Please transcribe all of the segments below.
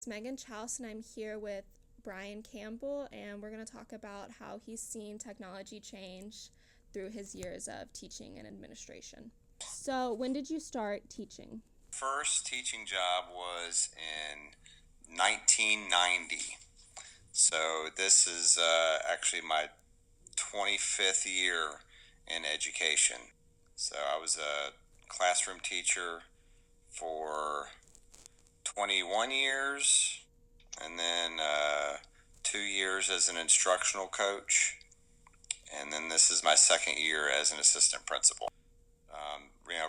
Megan Chouse, and I'm here with Bryan Campbell, and we're going to talk about how he's seen technology change through his years of teaching and administration. So, when did you start teaching? First teaching job was in 1990. So this is actually my 25th year in education. So I was a classroom teacher for 21 years, and then 2 years as an instructional coach, and then this is my second year as an assistant principal.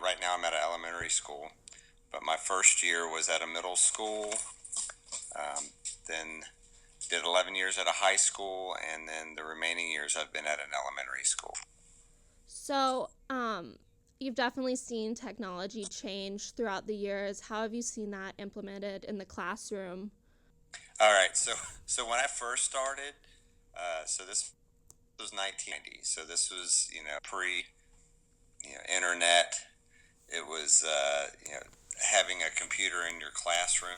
Right now I'm at an elementary school, but my first year was at a middle school. Then did 11 years at a high school, and then the remaining years I've been at an elementary school. So, you've definitely seen technology change throughout the years. How have you seen that implemented in the classroom? All right, so when I first started, so this was 1990. So this was pre internet. It was having a computer in your classroom,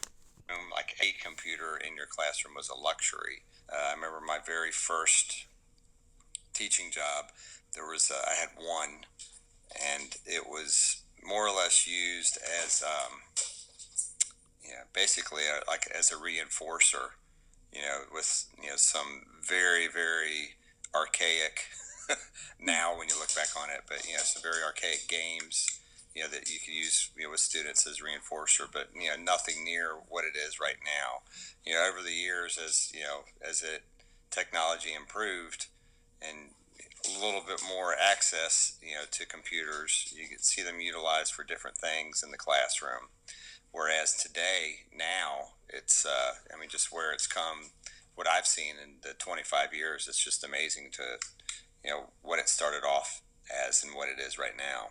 like a computer in your classroom, was a luxury. I remember my very first teaching job. I had one, and it was more or less used as basically like as a reinforcer. With some very very archaic now when you look back on it, but some very archaic games that you could use with students as reinforcer, but nothing near what it is right now. Over the years, as it technology improved and a little bit more access to computers, you can see them utilized for different things in the classroom. Whereas today, now, it's, just where it's come, what I've seen in the 25 years, it's just amazing to, what it started off as and what it is right now.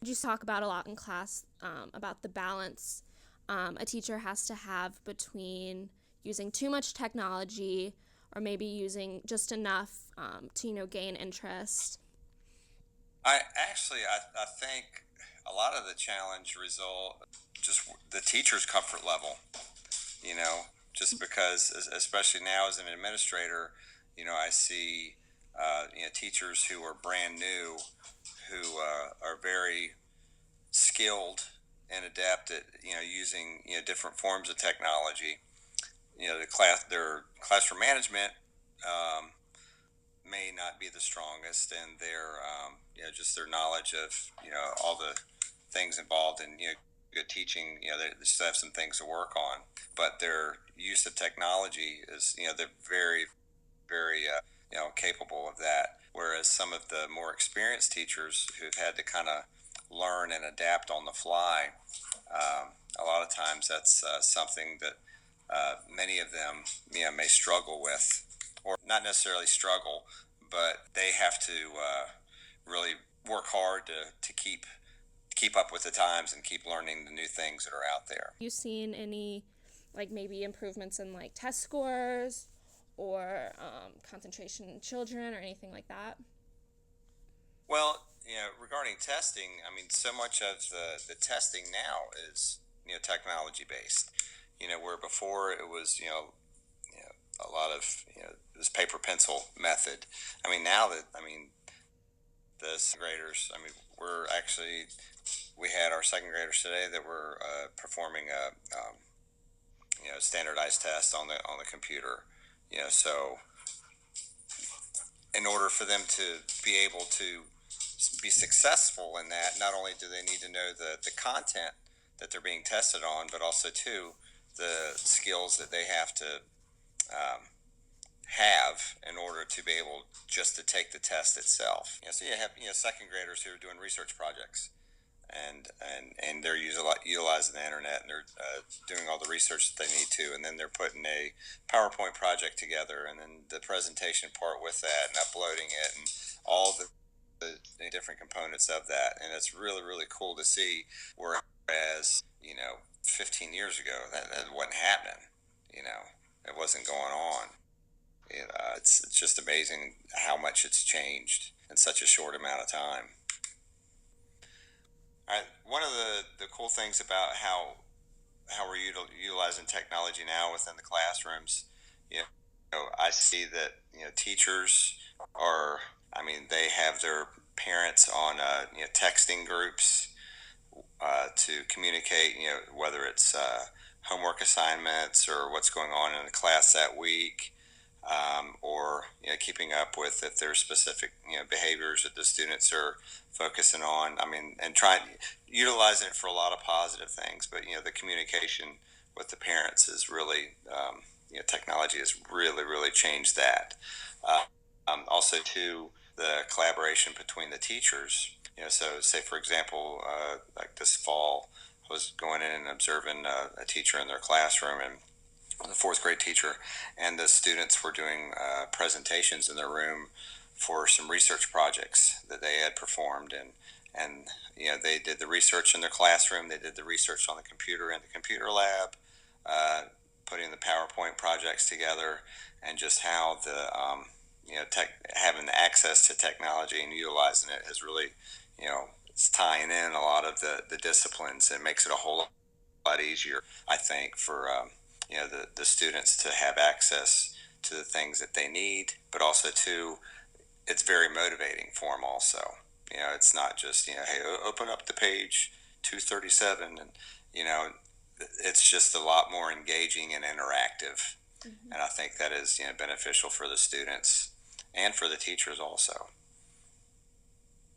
You talk about a lot in class about the balance a teacher has to have between using too much technology or maybe using just enough to gain interest. I think a lot of the challenge result just the teacher's comfort level, just because, especially now as an administrator, I see, teachers who are brand new, who are very skilled and adept at, using, different forms of technology. Their classroom management, um, may not be the strongest, and their, just their knowledge of, all the things involved in, good teaching, they still have some things to work on, but their use of technology is, they're very, very, capable of that. Whereas some of the more experienced teachers who've had to kind of learn and adapt on the fly, a lot of times that's something that many of them, may struggle with, or not necessarily struggle, but they have to really work hard to keep up with the times and keep learning the new things that are out there. You seen any like maybe improvements in like test scores or concentration in children or anything like that? Well, regarding testing, so much of the testing now is technology based. Where before it was a lot of this paper pencil method. Now that the second graders, we had our second graders today that were performing a standardized test on the computer. So in order for them to be able to be successful in that, not only do they need to know the content that they're being tested on, but also too the skills that they have to um, have in order to be able just to take the test itself. So you have second graders who are doing research projects, and they're utilizing the internet, and they're doing all the research that they need to, and then they're putting a PowerPoint project together, and then the presentation part with that, and uploading it, and all the different components of that, and it's really really cool to see. Whereas 15 years ago that wasn't happening. It wasn't going on. It's just amazing how much it's changed in such a short amount of time. All right, one of the cool things about how how we're utilizing technology now within the classrooms, you I see that teachers are. I mean, they have their parents on texting groups to communicate. Whether it's homework assignments or what's going on in the class that week, or keeping up with if there's specific behaviors that the students are focusing on. I mean, and trying utilizing it for a lot of positive things. But the communication with the parents is really technology has really changed that. Also, too, the collaboration between the teachers. So say for example, like this fall, I was going in and observing a teacher in their classroom, and the fourth grade teacher, and the students were doing presentations in their room for some research projects that they had performed, and they did the research in their classroom. They did the research on the computer in the computer lab, uh, putting the PowerPoint projects together, and just how the having access to technology and utilizing it has really it's tying in a lot of the disciplines and makes it a whole lot easier, I think, for the students to have access to the things that they need, but also too, it's very motivating for them. Also, it's not just hey, open up the page 237, and you know, it's just a lot more engaging and interactive, Mm-hmm. and I think that is beneficial for the students and for the teachers also.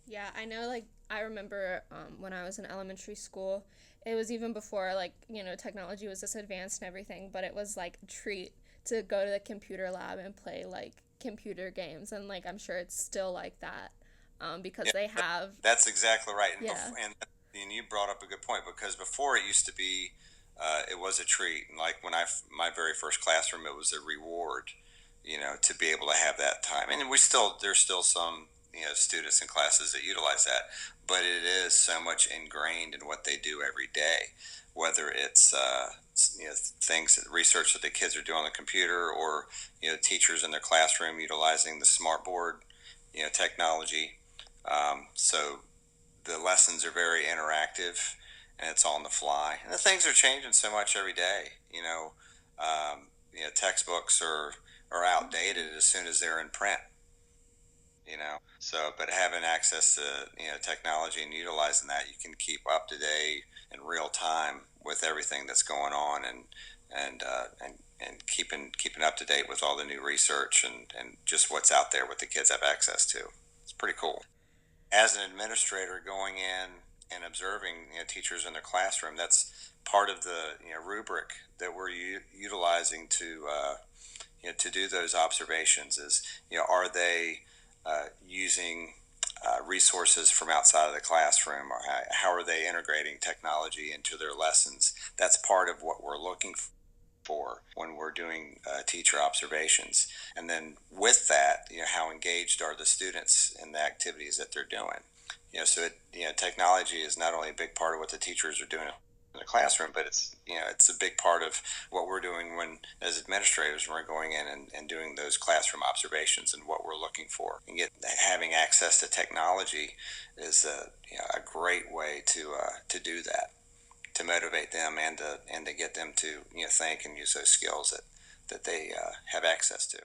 Yeah, I know, like, I remember when I was in elementary school, it was even before, like, technology was this advanced and everything, but it was like a treat to go to the computer lab and play, like, computer games. And, like, I'm sure it's still like that because Yeah, they have, that's exactly right. yeah. And you brought up a good point because before it used to be, it was a treat. And like when my very first classroom, it was a reward, to be able to have that time. And there's still some, students and classes that utilize that, but it is so much ingrained in what they do every day, whether it's, things, research that the kids are doing on the computer, or, teachers in their classroom utilizing the smart board, technology. So the lessons are very interactive, and it's on the fly. And the things are changing so much every day. Textbooks are outdated as soon as they're in print. So but having access to technology and utilizing that, you can keep up to date in real time with everything that's going on, and keeping up to date with all the new research, and just what's out there, what the kids have access to. It's pretty cool. As an administrator, going in and observing teachers in their classroom, that's part of the rubric that we're utilizing to do those observations. Is are they using resources from outside of the classroom, or how are they integrating technology into their lessons? That's part of what we're looking for when we're doing teacher observations. And then with that, how engaged are the students in the activities that they're doing? Technology is not only a big part of what the teachers are doing in the classroom, but it's a big part of what we're doing when, as administrators, we're going in and doing those classroom observations, and what we're looking for. And having access to technology is a great way to do that, to motivate them, and to get them to think and use those skills that they have access to.